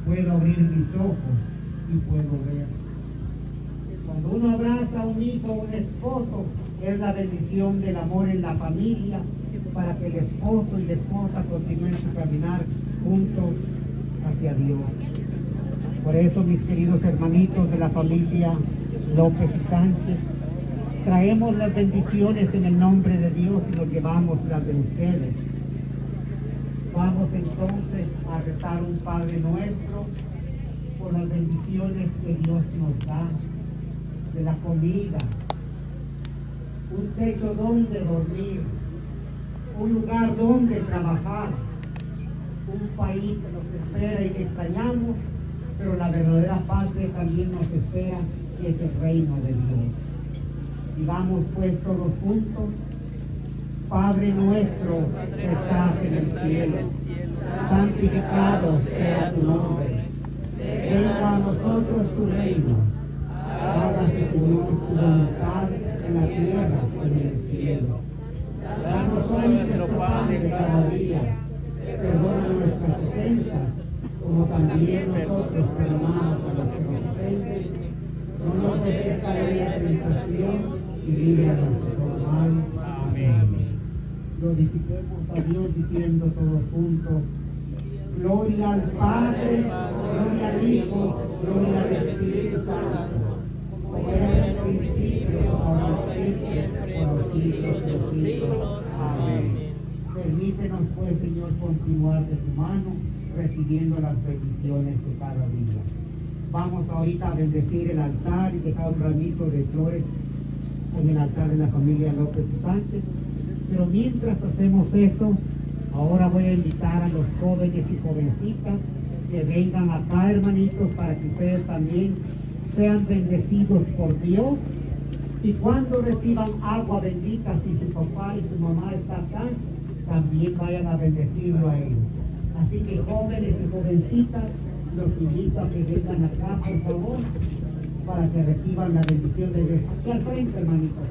puedo abrir mis ojos y puedo ver. Cuando uno abraza a un hijo o un esposo, es la bendición del amor en la familia, para que el esposo y la esposa continúen su caminar juntos hacia Dios. Por eso, mis queridos hermanitos de la familia López y Sánchez, traemos las bendiciones en el nombre de Dios y nos llevamos las de ustedes. Vamos entonces a rezar un Padre Nuestro por las bendiciones que Dios nos da, de la comida, un techo donde dormir, un lugar donde trabajar, un país que nos espera y que extrañamos, pero la verdadera paz que también nos espera, que es el reino de Dios. Y vamos pues todos juntos. Padre nuestro que estás en el cielo, santificado sea tu nombre. Venga a nosotros tu reino. Hágase, Señor, tu voluntad en la tierra como en el cielo. Danos hoy nuestro pan de cada día. Perdona nuestras ofensas, como también nosotros perdonamos a los que nos ofenden. No nos dejes caer en la tentación y líbranos de todo mal. Amén. Glorifiquemos a Dios diciendo todos juntos: gloria al Padre, gloria al Hijo, gloria al Espíritu Santo, como era en el principio, ahora y siempre, por los siglos de los siglos. Amén. Permítenos pues, Señor, continuar de tu mano, recibiendo las bendiciones de cada día. Vamos ahorita a bendecir el altar y dejar un ramito de flores en el altar de la familia López y Sánchez. Pero mientras hacemos eso, ahora voy a invitar a los jóvenes y jovencitas que vengan acá, hermanitos, para que ustedes también sean bendecidos por Dios. Y cuando reciban agua bendita, si su papá y su mamá están acá, también vayan a bendecirlo a ellos. Así que jóvenes y jovencitas, los invito a que vengan acá, por favor, para que reciban la bendición de Dios. Aquí al frente, hermanitos.